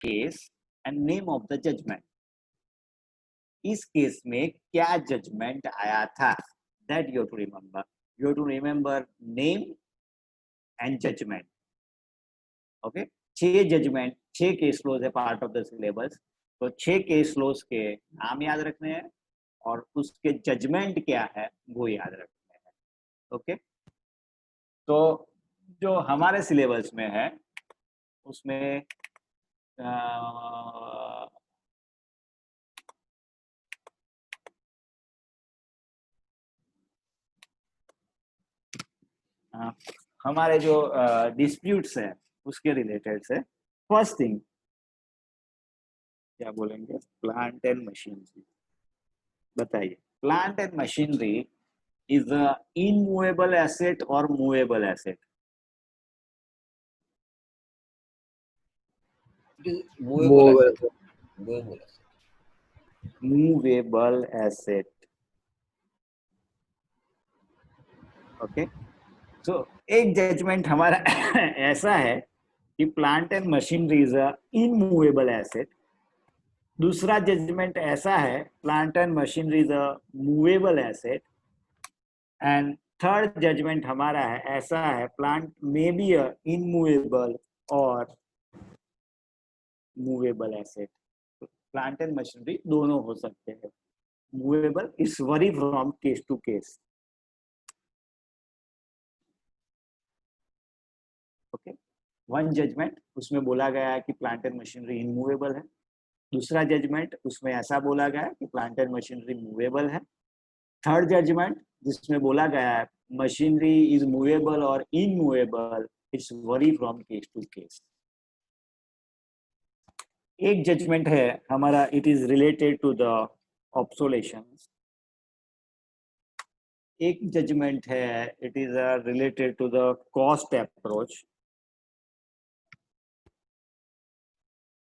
Case and name of the judgment. इस case में क्या जजमेंट आया था, that you have to remember. You have to remember name and judgment. Okay, 6 judgment, 6 case laws है part of the syllabus, तो 6 case laws के नाम याद रखने हैं और उसके जजमेंट क्या है वो याद रखने हैं। ओके, तो जो हमारे सिलेबस में है उसमें हमारे जो डिस्प्यूट्स हैं उसके रिलेटेड से फर्स्ट थिंग क्या बोलेंगे, प्लांट एंड मशीनरी। बताइए, plant and machinery is a immovable asset or movable asset? Movable asset. Okay, तो एक जजमेंट हमारा ऐसा है कि plant and machinery is a immovable asset. दूसरा जजमेंट ऐसा है, plant and machinery is a movable asset. And third judgement हमारा है ऐसा है, plant may be a immovable or movable asset. Plant and machinery दोनों हो सकते हैं, movable is worry from case to case. Okay, one judgment उसमें बोला गया है कि प्लांट एंड मशीनरी इनमूवेबल है। दूसरा जजमेंट उसमें ऐसा बोला गया है कि प्लांट एंड मशीनरी मूवेबल है। थर्ड जजमेंट जिसमें बोला गया है machinery is movable or immovable, it's vary from case to case. एक जजमेंट है हमारा, it is related to the obsolescence. एक जजमेंट है it is related to the cost approach.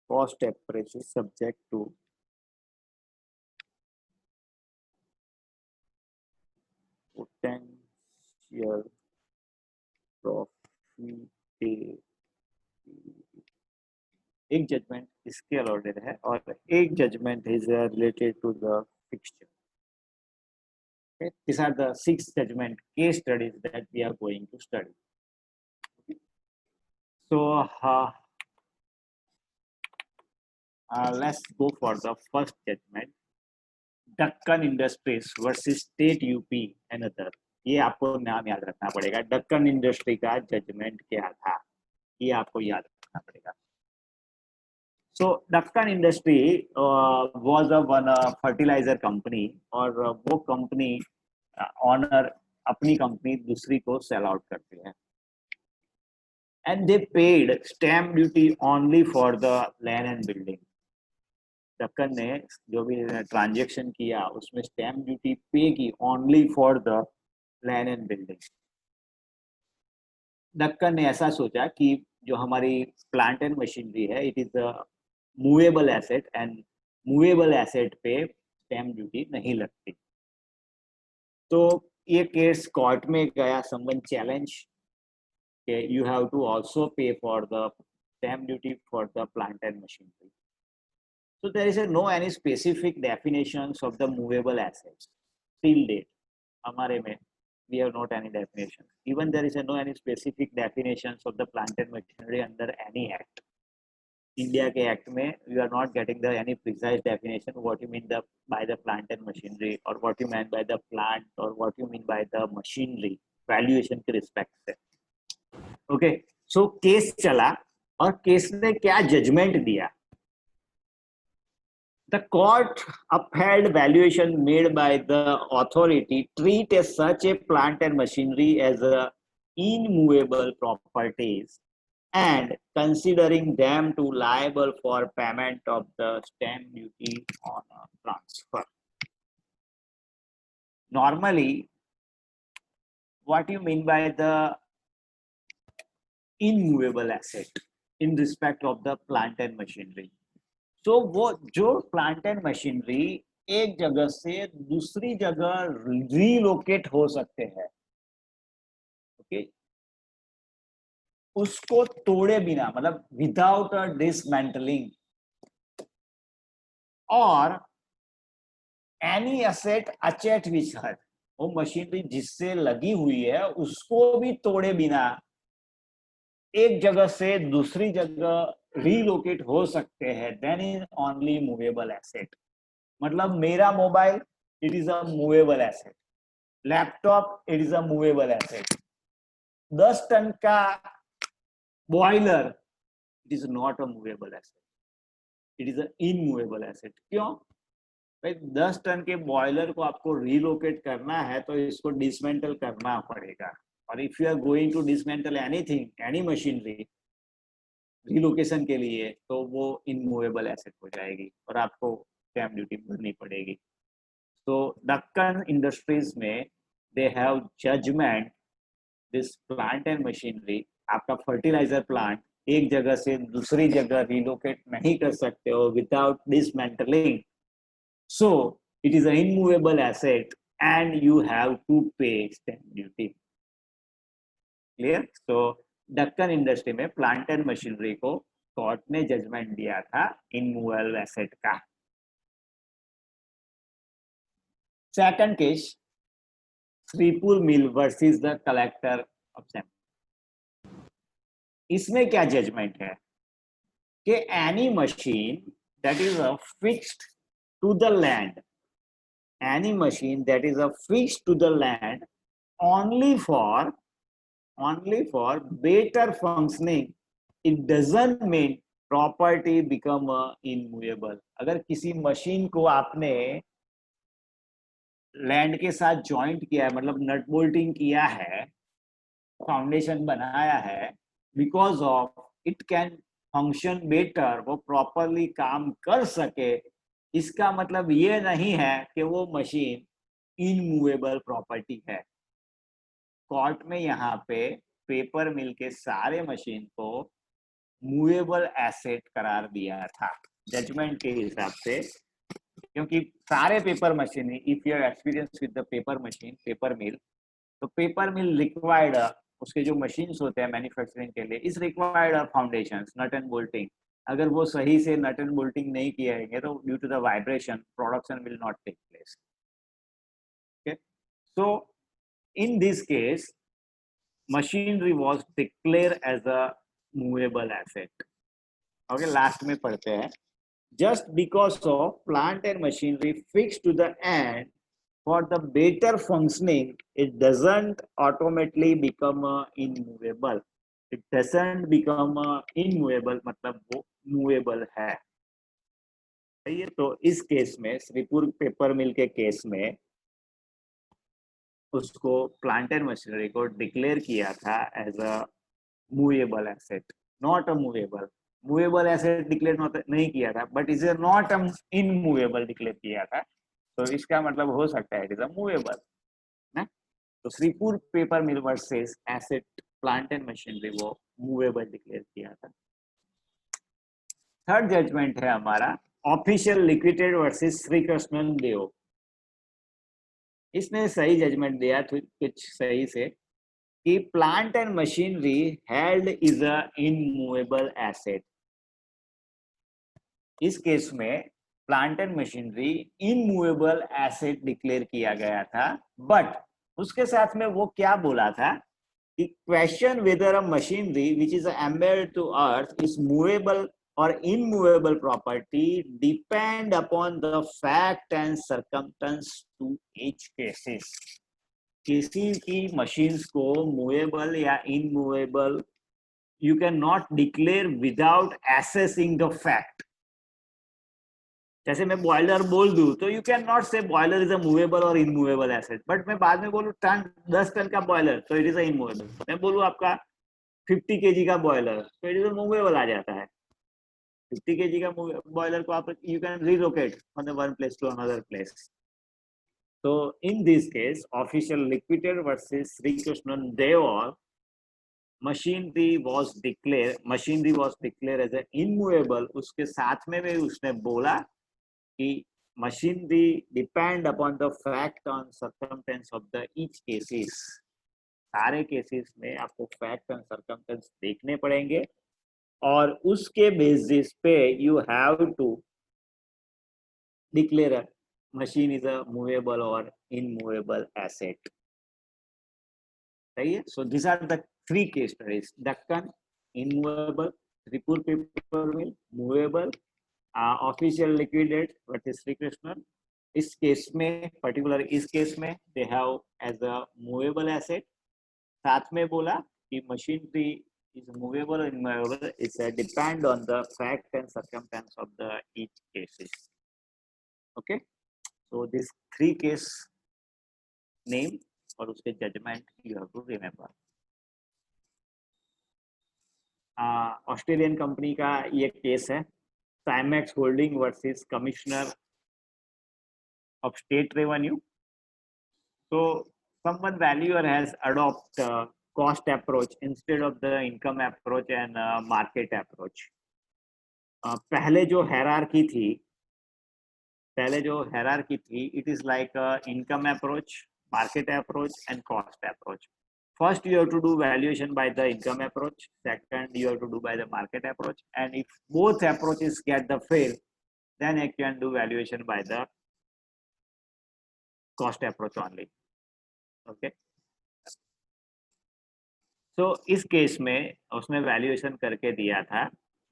Cost approach is subject to potential profit. एक judgement इसके allotted है और एक judgement is related to the fixture. Okay? These are the 6 judgment case studies that we are going to study. Okay? So let's go for the first judgment, Deccan Industries versus State UP and other. ये आपको नाम याद रखना पड़ेगा, Deccan industry का judgement क्या था ये आपको याद रखना पड़ेगा। So Deccan Industry was a one fertilizer company और वो कंपनी ऑनर अपनी कंपनी दूसरी को सेल आउट करती है and they paid stamp duty only for the land and building. Deccan ने जो भी ट्रांजैक्शन किया उसमें स्टैम्प ड्यूटी पे की only for the land and building. Deccan ने ऐसा सोचा कि जो हमारी प्लांट एंड मशीनरी है it is a movable asset and movable asset पे स्टैम्प ड्यूटी नहीं लगती। तो ये केस कोर्ट में गया, समवन चैलेंज के यू हैव टू आल्सो पे for the stamp duty for the plant and machinery. So there is no any specific definitions of the movable assets till date. हमारे में we have not any definition. Even there is no any specific definitions of the plant and machinery under any act. India के act में you are not getting the any precise definition what you mean the by the plant and machinery or what you meant by the plant or what you mean by the machinery valuation के respect से. Okay, so case चला और case ने क्या judgement दिया? The court upheld valuation made by the authority treat as such a plant and machinery as a immovable properties and considering them to liable for payment of the stamp duty on a transfer. Normally, what you mean by the immovable asset in respect of the plant and machinery? तो वो जो plant and machinery एक जगह से दूसरी जगह relocate हो सकते हैं, ओके, उसको तोड़े बिना, मतलब विदाउट अ डिसमेंटलिंग और एनी एसेट अचेट विच हर, वो मशीनरी जिससे लगी हुई है उसको भी तोड़े बिना एक जगह से दूसरी जगह रीलोकेट हो सकते हैं, then is only movable asset. मतलब मेरा mobile, it is a movable asset, laptop it is a movable asset, 10 ton का boiler it is not a movable asset, it is a immovable asset. क्यों भाई? 10 ton के boiler को आपको relocate करना है तो इसको डिसमेंटल करना पड़ेगा, और if you are going to dismantle anything, any machinery relocation के लिए, तो वो इनमूवेबल एसेट हो जाएगी और आपको स्टैम्प ड्यूटी भरनी पड़ेगी। तो डक्कन इंडस्ट्रीज में they have judgment this plant and machinery, आपका फर्टिलाइजर प्लांट एक जगह से दूसरी जगह रिलोकेट नहीं कर सकते हो without dismantling, so it is an immovable asset and you have to pay stamp duty. Clear? So Deccan industry में प्लांट एंड मशीनरी को कोर्ट ने जजमेंट दिया था इनमूवेबल एसेट का। Second case, Shripur mill versus the collector of sample. इसमें क्या जजमेंट है कि any machine that is fixed to the land, any machine that is affixed to the land only for better functioning, it doesn't mean property become immovable। अगर किसी machine को आपने land के साथ जॉइंट किया है, मतलब नट बोल्टिंग किया है, फाउंडेशन बनाया है, because of it can function better, वो प्रॉपरली काम कर सके, इसका मतलब ये नहीं है कि वो मशीन इनमूवेबल प्रॉपर्टी है। कोर्ट में यहाँ पे पेपर मिल के सारे मशीन को मूवेबल एसेट करार दिया था जजमेंट के हिसाब से, क्योंकि सारे paper machine, if you experience with the paper machine, paper mill, तो पेपर मिल रिक्वायर्ड, उसके जो मशीन्स होते हैं मैन्युफैक्चरिंग के लिए, is required foundations, nut and bolting. अगर वो सही से नट एंड बोल्टिंग नहीं किए तो due to the vibration production will not take place. Okay, so in this case machinery was declared as a movable asset। okay, last में पढ़ते हैं, just because of plant and machinery fixed to the end for the better functioning, it doesn't automatically become immovable। it doesn't become immovable, मतलब वो movable है। सही है? तो इस केस में, श्रीपुर पेपर मिल के केस में, उसको प्लांट एंड मशीनरी को डिक्लेयर किया था as a movable asset, not a movable asset declare नहीं किया था, but is not immovable declare किया था। तो इसका मतलब हो सकता है इट इज अ मूवेबल ना। तो Shripur paper mill versus asset plant and machinery, वो मूवेबल डिक्लेयर किया था। थर्ड जजमेंट है हमारा official liquidated versus Shri Krishnan Dev. इसने सही जजमेंट दिया कुछ सही से कि plant and machinery held is a immovable asset. इस केस में plant and machinery immovable asset declare किया गया था, बट उसके साथ में वो क्या बोला था कि question whether a machinery which is embedded to earth is movable or immovable property depend upon the fact and circumstance to each cases. किसी की मशीन्स को मूवेबल या immovable you can not declare without assessing the fact. जैसे मैं boiler बोल दूं तो you can not say boiler is a movable or immovable asset, but मैं बाद में बोलूं 10 टन का बॉयलर तो इट इज अ इनमूवेबल। मैं बोलूं आपका 50 केजी का बॉयलर तो इट इज अ मूवेबल आ जाता है। 50 केजी का बॉयलर को आप you can relocate from the one place to another place. तो in this case official liquidated versus Shri Krishnan Dev, machinery was declare as a immovable. उसके साथ में भी उसने बोला कि machinery depend upon the fact on circumstance of the each cases. सारे cases में आपको फैक्ट एंड सर्कमस्टेंस देखने पड़ेंगे और उसके बेसिस पे you have to declare a machine is a movable or immovable asset. Right? So these are the three case studies: Deccan, immovable; Tripur paper mill, movable; official liquidate versus Shri Krishna. इस case में particular इस case में they have as a movable asset. साथ में बोला कि machinery is movable or immovable, it's depend on the fact and circumstance of the each cases. Okay, so this three case name और उसके judgment you have to remember. Australian company का ये case है, Cymex Holding versus Commissioner of State Revenue. So someone valuer has adopt cost approach instead of the income approach and market approach. पहले जो hierarchy थी, it is like income approach, market approach and cost approach. First you have to do valuation by the income approach, second you have to do by the market approach, and if both approaches get the fail, then you can do valuation by the cost approach only. Okay. So इस case में उसने valuation करके दिया था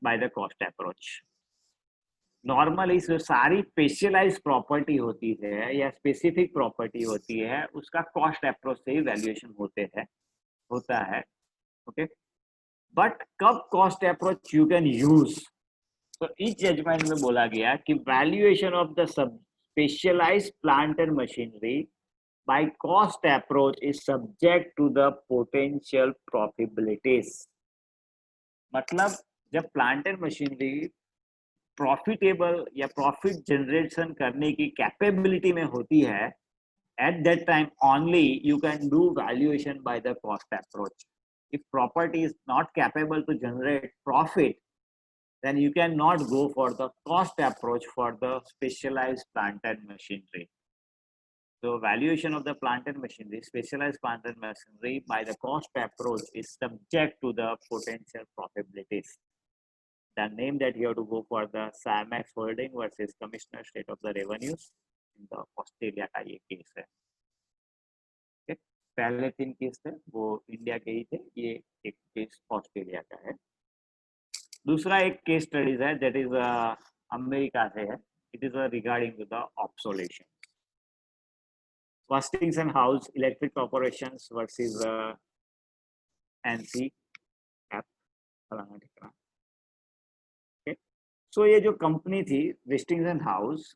by the cost approach. Normally सारी specialise property होती है या स्पेसिफिक प्रॉपर्टी होती है, उसका कॉस्ट अप्रोच से ही वैल्यूएशन होता है. ओके, बट कब cost approach you can use, तो इस जजमेंट में बोला गया कि valuation of the sub specialized plant and machinery by cost approach is subject to the potential profitabilities. मतलब जब प्लांट एंड मशीनरी प्रॉफिटेबल या प्रॉफिट जनरेशन करने की कैपेबिलिटी में होती है, at that time only you can do valuation by the cost approach. If property is not capable to generate profit, then you cannot go for the cost approach for the specialized plant and machinery. So valuation of the plant and machinery, specialized plant and machinery by the cost approach is subject to the potential profitabilities. The name that you have to go for the Cymex Holding versus Commissioner State of the Revenues in the Australia का ये case है. Okay? पहले 3 case थे वो India के ही थे, ये एक केस ऑस्ट्रेलिया का है. दूसरा एक केस स्टडीज है that is अमेरिका से है. It is regarding to the obsolescence. Westinghouse House Electric Corporations versus NC App. Okay. So ये जो कंपनी थी Westinghouse House,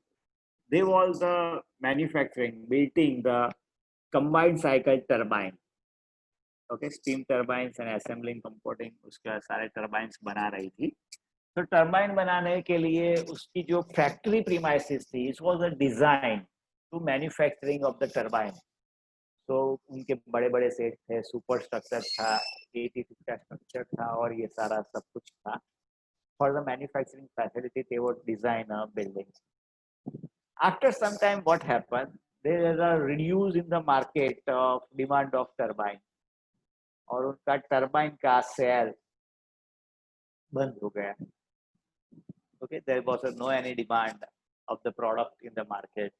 they was the manufacturing, building the combined cycle turbine. Okay, steam turbines and assembling, component उसका सारे turbines बना रही थी. तो turbine बनाने के लिए उसकी जो फैक्ट्री प्रीमाइसेस थी, it was a design to manufacturing of the turbine. तो उनके बड़े बड़े सेट थे, सुपर स्ट्रक्चर था, 86 का स्ट्रक्चर था और ये सारा सब कुछ था. For the manufacturing facility they would design a building. After some time what happened, there is a reduce in the market of demand of turbine और उनका टर्बाइन का सेल बंद हो गया. Okay, there was no any demand of the product in the market.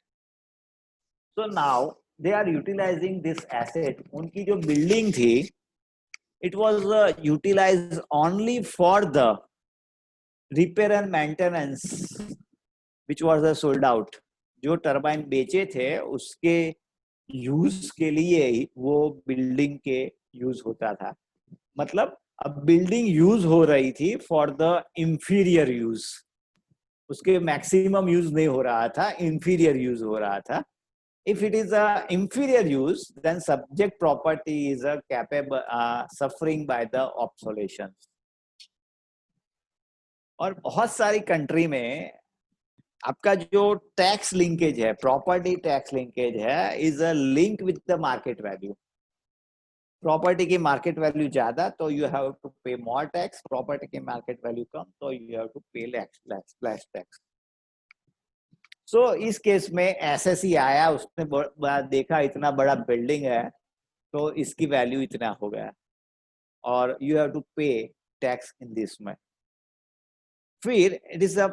So now they are utilizing this asset. उनकी जो building थी, it was utilized only for the repair and maintenance which was sold out. जो turbine बेचे थे उसके use के लिए वो बिल्डिंग के यूज होता था. मतलब अब बिल्डिंग यूज हो रही थी फॉर द इंफीरियर यूज, उसके मैक्सिमम यूज नहीं हो रहा था, इंफीरियर यूज हो रहा था. If it is a inferior use, then subject property is a capable suffering by the obsolescence. और बहुत सारी कंट्री में आपका जो टैक्स लिंकेज है, प्रॉपर्टी टैक्स लिंकेज है, is a link with the market value. Property की मार्केट वैल्यू ज्यादा तो यू हैव टू पे मोर टैक्स, प्रॉपर्टी की मार्केट वैल्यू कम तो you have to pay less tax. सो इस केस में एसएससी आया, उसने देखा इतना बड़ा बिल्डिंग है तो इसकी वैल्यू इतना हो गया और you have to pay tax in this में. फिर it is a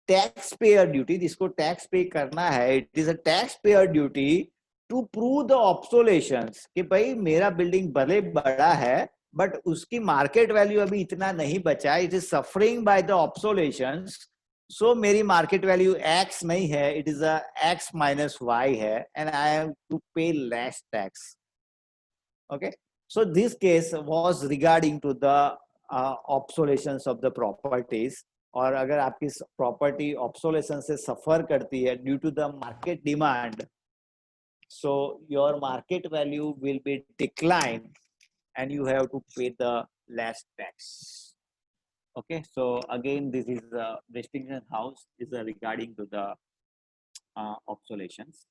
tax payer duty, जिसको टैक्स पे करना है, it is a tax payer duty to prove the obsolescences कि भाई मेरा बिल्डिंग भले बड़ा है बट उसकी मार्केट वैल्यू अभी इतना नहीं बचा, it is suffering by the obsolescences, so मेरी मार्केट वैल्यू एक्स नहीं है, it is a X minus Y है, and I have to pay less tax. Okay, so this case was regarding to the obsolescence of the properties. और अगर आपकी property ऑब्सोलेशन से suffer करती है due to the market demand, so your market value will be declined and you have to pay the less tax. Okay, so again this is Westinghouse House is regarding to the obsolescence.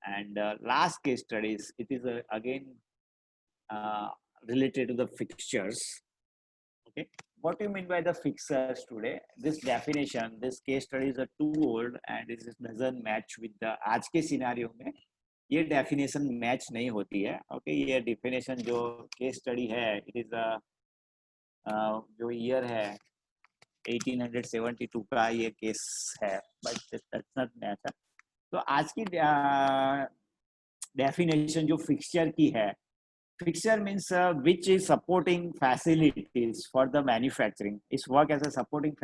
And last case studies, it is again related to the fixtures. Okay, what do you mean by the fixtures today? This definition, this case studies are too old and this doesn't match with the आज के scenario में ये definition match नहीं होती है. Okay, ये definition जो case study है, इट इज जो ईयर है 1872 का ये केस है, बट दैट्स नॉट मैच. तो आज की डेफिनेशन जो फिक्सचर की है, fixture means which is supporting facilities for the manufacturing. It's work as a supporting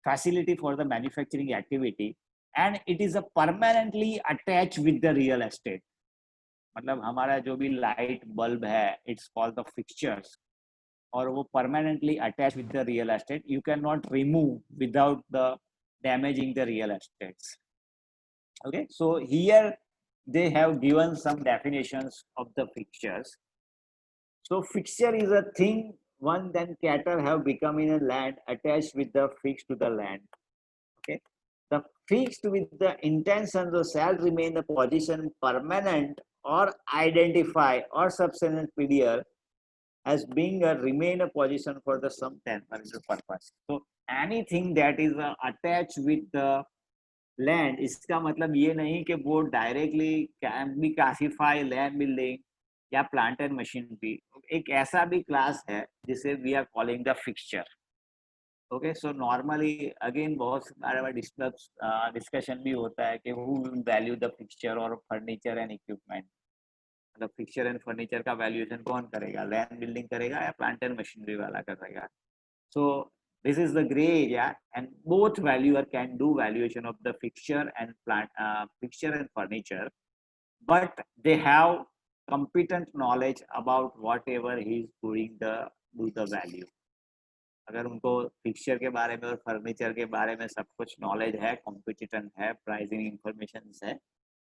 facility for the manufacturing activity, and it is a permanently attached with the real estate. मतलब हमारा जो भी light bulb है, it's called the fixtures, और वो permanently attached with the real estate. You cannot remove without the damaging the real estates. Okay, so here they have given some definitions of the fixtures. So fixture is a thing one then cattle have become in a land attached with the fixed to the land. Okay, the fixed with the intention shall remain the position permanent or identify or subsequent period as being a remain a position for the some temporary purpose. So anything that is attached with the land, इसका मतलब ये नहीं कि वो directly can be classify land building या plant and machinery. एक ऐसा भी क्लास है जिसे we are calling the fixture. Okay, so normally again बहुत सारा डिस्कशन भी होता है कि who will value the fixture और फर्नीचर एंड इक्विपमेंट. मतलब फिक्सचर एंड फर्नीचर का वैल्यूएशन कौन करेगा, लैंड बिल्डिंग करेगा या प्लांट एंड मशीनरी वाला करेगा. सो this is the gray area, and both valuer can do valuation of the fixture and fixture and furniture, but they have competent knowledge about whatever he is doing do the value. अगर उनको fixture के बारे में और furniture के बारे में सब कुछ नॉलेज है, कॉम्पिटेंट है, प्राइसिंग इंफॉर्मेशन है,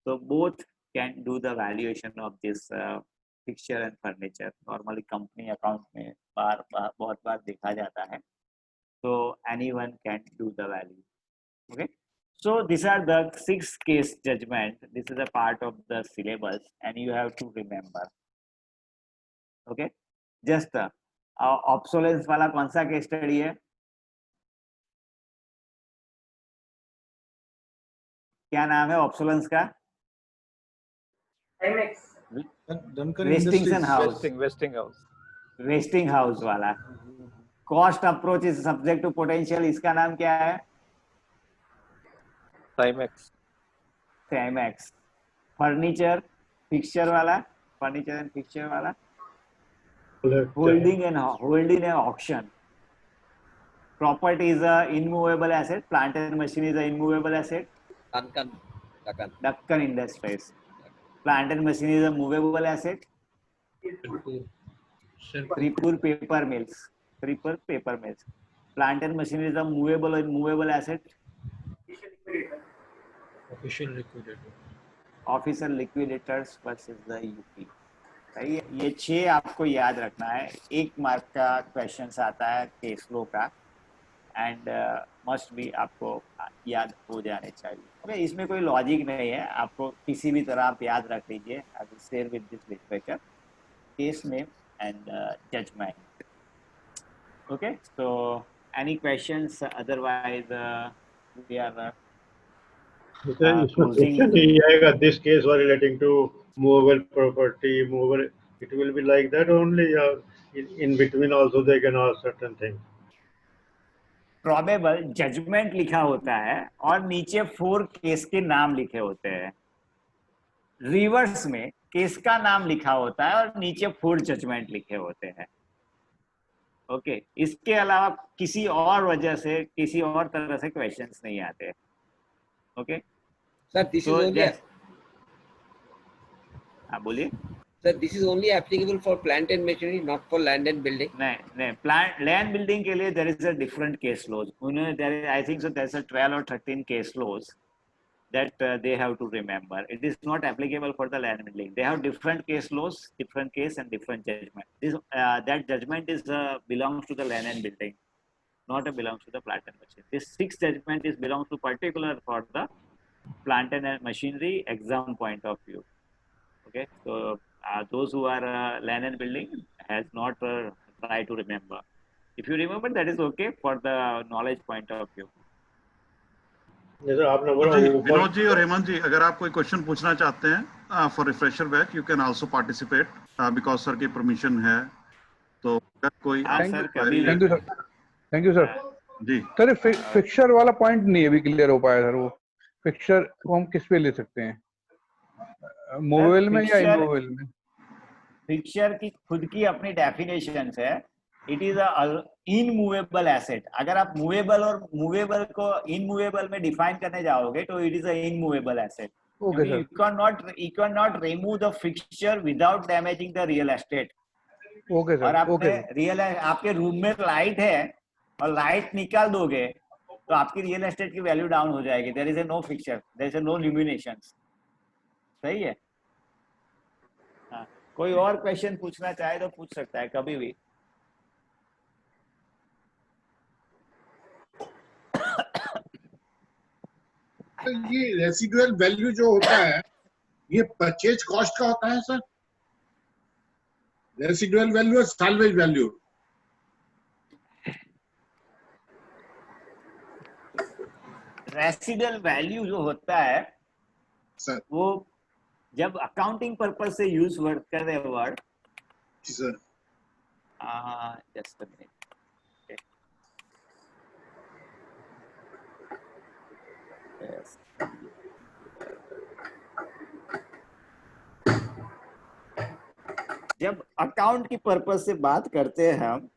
तो both can do the valuation of this fixture and furniture. Normally company account में बहुत बार देखा जाता है. So anyone can do the value. Okay, so these are the 6 case judgment. This is a part of the syllabus and you have to remember. Okay, just obsolescence वाला कौन सा case study है, क्या नाम है ऑब्सोलेंस का? Westinghouse वाला. Cost approach is subject to potential, इसका नाम क्या है? टाइमैक्स. फर्नीचर फिक्सचर वाला, फर्नीचर एंड फिक्सचर वाला holding and auction. Property is a immovable asset, plant and machine is a immovable asset. Dakkan Industries. Plant and machine is a movable asset. Tripur paper mills. Plant and machine is a movable asset. Official liquidators versus the UP. ये 6 आपको याद रखना है. 1 mark का question आता है cash flow का, and must भी आपको याद हो जाने चाहिए. ओके, इसमें कोई लॉजिक नहीं है, आपको किसी भी तरह आप याद रख लीजिए. I will share with this literature, case name and judgment. Okay, so any questions? Otherwise we are this case was relating to movable property, movable, it will be like that only, in between also they can ask certain things. Probable judgment लिखा होता है और नीचे 4 case के नाम लिखे होते हैं। रिवर्स में केस का नाम लिखा होता है और नीचे 4 जजमेंट लिखे होते हैं। ओके, इसके अलावा किसी और वजह से, किसी और तरह से क्वेश्चंस नहीं आते। ओके Sir, this is तो only हाँ बोलिए। sir, this is only applicable for plant and machinery, not for land and building. नहीं, प्लांट लैंड बिल्डिंग के लिए there is a different case laws. उन्होंने there I think so there is a 12 or 13 case laws that they have to remember. It is not applicable for the land building. They have different case laws, different case and different judgment. This that judgment is belongs to the land and building, not belongs to the plant and machinery. This 6th judgment is belongs to particular for the plant and machinery exam point of view. Okay, so those who are land and building has not try to remember. If you remember, that is okay for the knowledge point of view. जैसे आप number जी, ऊपर विनोद जी और हेमंत जी, अगर आप कोई question पूछना चाहते हैं for refresher batch, you can also participate because sir की परमिशन है। तो अगर कोई हाँ आपको सर, query कभी है- थैंक यू सर। जी सर फिक्सर वाला पॉइंट नहीं अभी क्लियर हो पाया सर। वो फिक्सर को हम किस पे ले सकते हैं, मूवेबल में या fixture- इमूवेबल में? फिक्चर की खुद की अपनी डेफिनेशन है। It is immovable asset. अगर आप मूवेबल और मूवेबल को इनमूवेबल में डिफाइन करने जाओगे तो it is a immovable asset. Okay sir, you can not remove the fixture without damaging the real estate. Okay और सर, आपने ओके सर, रियल आपके रूम में लाइट है और लाइट निकाल दोगे तो आपकी रियल एस्टेट की वैल्यू डाउन हो जाएगी। There is a no fixture, there is a no illumination. सही है। हाँ, कोई और क्वेश्चन पूछना चाहे तो पूछ सकता है कभी भी। तो ये रेसिडुअल वैल्यू जो होता है ये परचेज कॉस्ट का होता है सर? रेसिडुअल वैल्यू और साल्वेज वैल्यू। रेसिडुअल वैल्यू जो होता है सर वो जब अकाउंटिंग पर्पस से यूज कर रहे वर्ड, जी sir. Just a minute. Yes. जब अकाउंट की पर्पस से बात करते हैं हम,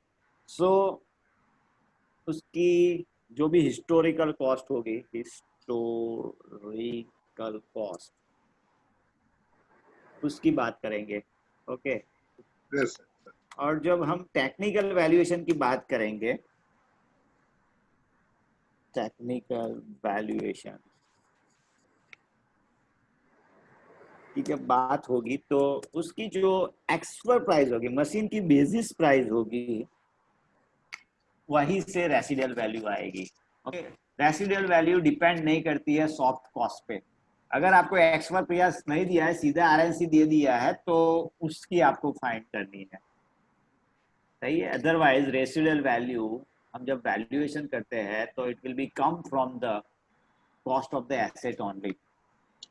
सो उसकी जो भी हिस्टोरिकल कॉस्ट होगी, हिस्टोरिकल कॉस्ट, उसकी बात करेंगे। Okay yes sir. और जब हम टेक्निकल वैल्यूएशन की बात करेंगे, टेक्निकल वैल्यूएशन की जब बात होगी तो उसकी जो एक्चुअल प्राइस होगी, मशीन की बेसिस प्राइस होगी, वहीं से रेसिडुअल वैल्यू आएगी। ओके, रेसिडुअल वैल्यू डिपेंड नहीं करती है सॉफ्ट कॉस्ट पे। अगर आपको एक्चुअल प्राइस नहीं दिया है, सीधा आरएनसी दे दिया है, तो उसकी आपको फाइंड करनी है। सही है। अदरवाइज रेसिडुअल वैल्यू हम जब वैल्यूएशन करते हैं तो it will be come from the cost of the asset only,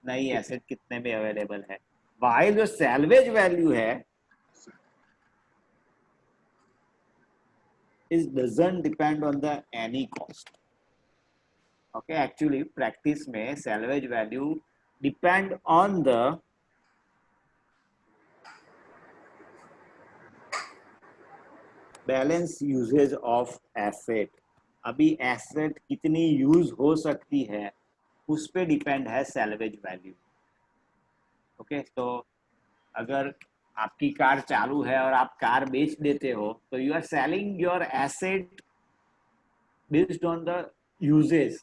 नई एसेट कितने में अवेलेबल है। वाइल जो सैल्वेज वैल्यू है is doesn't depend on the any cost. Okay, actually practice में salvage value depend on the balance usage of asset. अभी asset कितनी use हो सकती है उस पे डिपेंड है सैल्वेज वैल्यू। ओके, तो अगर आपकी कार चालू है और आप कार बेच देते हो तो you are selling your asset based on the usage.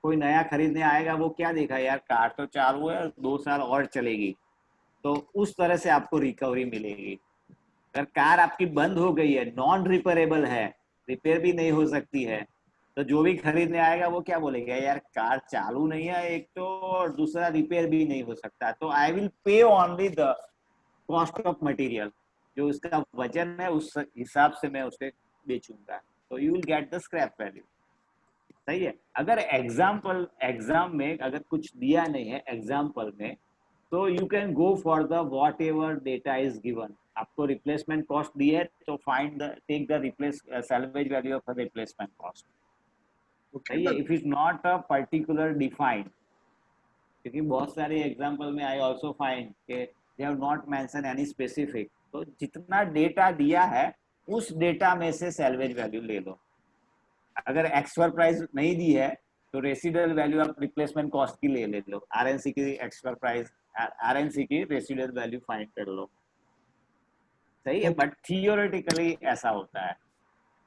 कोई नया खरीदने आएगा, वो क्या देखा, यार कार तो चालू है और 2 साल और चलेगी, तो उस तरह से आपको रिकवरी मिलेगी। अगर कार आपकी बंद हो गई है, नॉन रिपेयरेबल है, रिपेयर भी नहीं हो सकती है, तो जो भी खरीदने आएगा वो क्या बोलेगा, यार कार चालू नहीं है एक तो, और दूसरा रिपेयर भी नहीं हो सकता, तो I will pay only the cost of material, जो उसका वजन है उस हिसाब से मैं उसे बेचूंगा, तो you will get the scrap value. सही है। अगर एग्जाम में अगर कुछ दिया नहीं है एग्जाम्पल में, तो you can go for the whatever data is given. आपको रिप्लेसमेंट कॉस्ट दी है तो find the take the replace salvage value of replacement cost. सही है, if is not a particular defined, क्योंकि बहुत सारे एग्जांपल में आई आल्सो फाइंड के they have not mention any specific, तो जितना डेटा दिया है उस डेटा में से सैल्वेज वैल्यू ले लो। अगर एक्सपर प्राइस नहीं दी है तो रेसिडुअल वैल्यू आप रिप्लेसमेंट कॉस्ट की ले लो, आरएनसी की एक्सपर प्राइस, आरएनसी की रेसिडुअल वैल्यू फाइंड कर लो, सही है, बट थियोरेटिकली ऐसा होता है।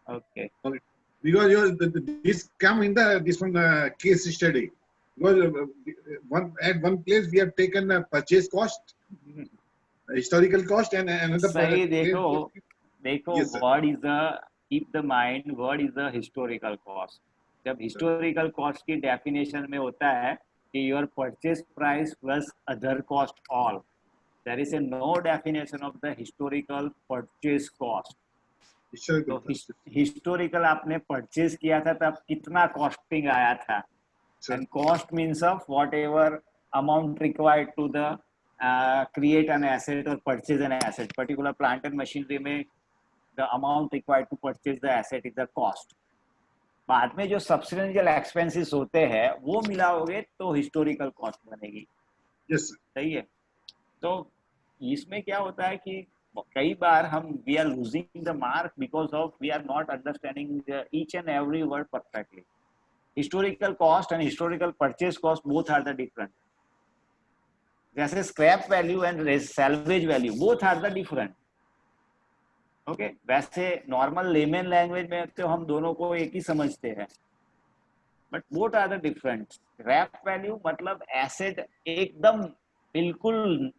Okay Because this come in this one case study. Because at one place we have taken purchase cost, historical cost, and another. सही, देखो Yes, sir. What is the, keep the mind, what is the historical cost. जब historical cost की definition में होता है कि your purchase price plus other cost all, there is a no definition of the historical purchase cost. Historical तो cost. Historical आपने purchase किया था तब कितना कॉस्टिंग आया था, Sir. and cost means of whatever amount required to the create an asset or purchase an asset, particular plant and machinery में the amount required to purchase the asset is the cost। बाद में जो substantial expenses होते हैं वो मिलाओगे तो historical cost बनेगी। Yes, sir. सही है, तो इसमें क्या होता है कि कई बार हम we are losing the mark because of we are not understanding each and every word perfectly. historical cost and historical purchase cost both are the different, जैसे scrap value and salvage value both are the different। Okay वैसे normal layman language में तो हम दोनों को एक ही समझते हैं, but both are the different. Scrap value मतलब एसेट एकदम बिल्कुल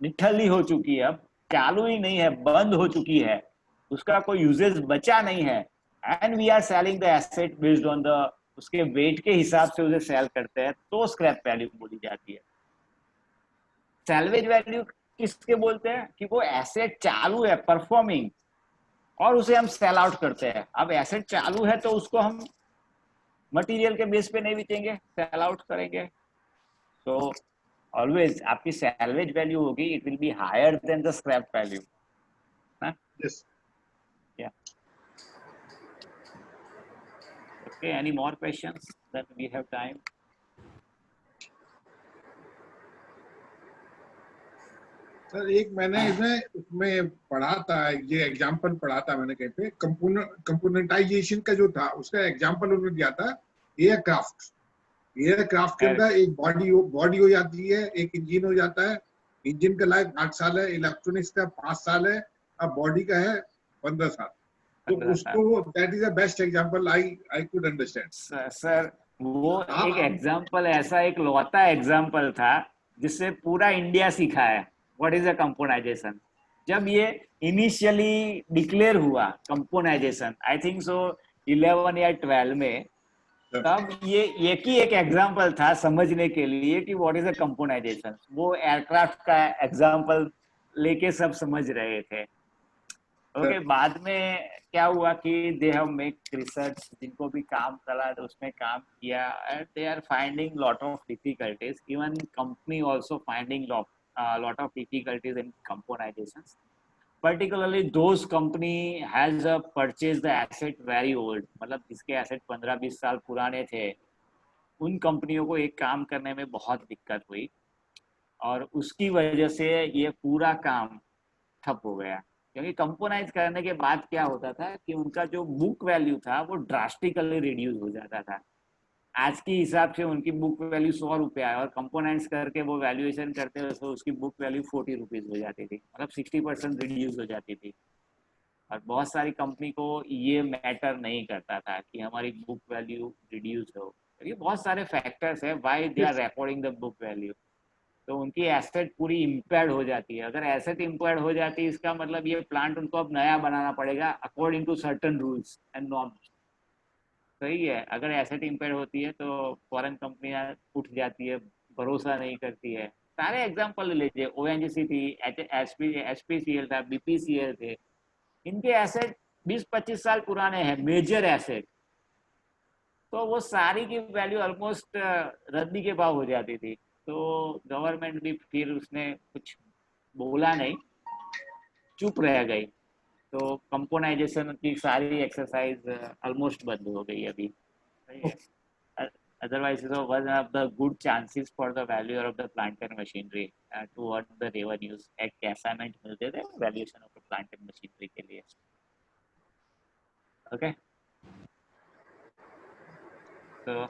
निठल्ली हो चुकी है, अब चालू ही नहीं है, बंद हो चुकी है, उसका कोई यूजेज बचा नहीं है, and we are selling the asset based on the, उसके वेट के हिसाब से उसे सेल करते हैं, तो स्क्रैप वैल्यू बोली जाती है। सैल्वेज वैल्यू किसके बोलते हैं कि वो एसेट चालू है, परफॉर्मिंग, और उसे हम सेल आउट करते हैं। अब एसेट चालू है तो उसको हम मटेरियल के बेस पे नहीं बेचेंगे, सेल आउट करेंगे। तो ऑलवेज आपकी सैल्वेज वैल्यू होगी, it will be higher than the scrap value. Yes. Okay, any more questions? Then we have time. Sir एक मैंने इसमें पढ़ा था, ये एग्जांपल पढ़ा था मैंने कहीं पे, कंपोनेंटाइजेशन का जो था उसका एग्जांपल उन्होंने दिया था एयरक्राफ्ट। एयरक्राफ्ट के अंदर एक बॉडी हो जाती है, एक इंजन हो जाता है। इंजन का लाइफ 8 साल है, इलेक्ट्रॉनिक्स का 5 साल है, अब बॉडी का है 15 साल। तो 15 उसको that is the best example I could understand. Sir वो एक एग्जांपल ऐसा एक लौता एग्जांपल था जिससे पूरा इंडिया सीखा है व्हाट इज अ कंपोनाइजेशन। जब ये इनिशियली डिक्लेयर हुआ कंपोनाइजेशन, आई थिंक सो 11 या 12 में, तब ये एक ही एक एग्जांपल था समझने के लिए कि व्हाट इज अ कंपोनाइजेशन। वो एयरक्राफ्ट का एग्जांपल लेके सब समझ रहे थे। ओके बाद में क्या हुआ कि दे हैव मेक रिसर्च, जिनको भी काम करा तो उसमें काम किया, and they are finding lot of difficulties, even company also finding lot of difficulties in componentisations, particularly those company has purchased the asset very old, मतलब जिसके एसेट 15-20 साल पुराने थे, उन कंपनियों को एक काम करने में बहुत दिक्कत हुई और उसकी वजह से ये पूरा काम ठप हो गया। क्योंकि कंपोनाइज करने के बाद क्या होता था कि उनका जो बुक वैल्यू था वो ड्रास्टिकली रिड्यूस हो जाता था। आज के हिसाब से उनकी बुक वैल्यू 100 रुपया है और कंपोनेंट्स करके वो वैल्यूएशन करते हैं तो उसकी बुक वैल्यू 40 रुपीज हो जाती थी, मतलब 60% रिड्यूस हो जाती थी। और बहुत सारी कंपनी को ये मैटर नहीं करता था कि हमारी बुक वैल्यू रिड्यूस हो, क्योंकि बहुत सारे फैक्टर्स है why they are recording the book value. तो उनकी एसेट पूरी इम्पेयर्ड हो जाती है। अगर एसेट इम्पेयर्ड हो जाती है इसका मतलब ये प्लांट उनको अब नया बनाना पड़ेगा according to certain rules and norms. सही है, अगर एसेट इम्पेयर होती है तो फॉरेन कंपनियां उठ जाती है, भरोसा नहीं करती है। सारे एग्जांपल ले लीजिए, ओएनजीसी थी, एचपीसीएल था, बीपीसीएल थे, इनके एसेट 20-25 साल पुराने हैं, मेजर एसेट, तो वो सारी की वैल्यू ऑलमोस्ट रद्दी के भाव हो जाती थी। तो गवर्नमेंट भी फिर उसने कुछ बोला नहीं, चुप रह गई। तो कंपोनाइजेशन की सारी एक्सरसाइज ऑलमोस्ट बंद हो गई अभी। otherwise so one of the good chances for the value of the plant and machinery to earn the revenues एक assignment मिलते थे valuation of the plant and machinery के लिए okay so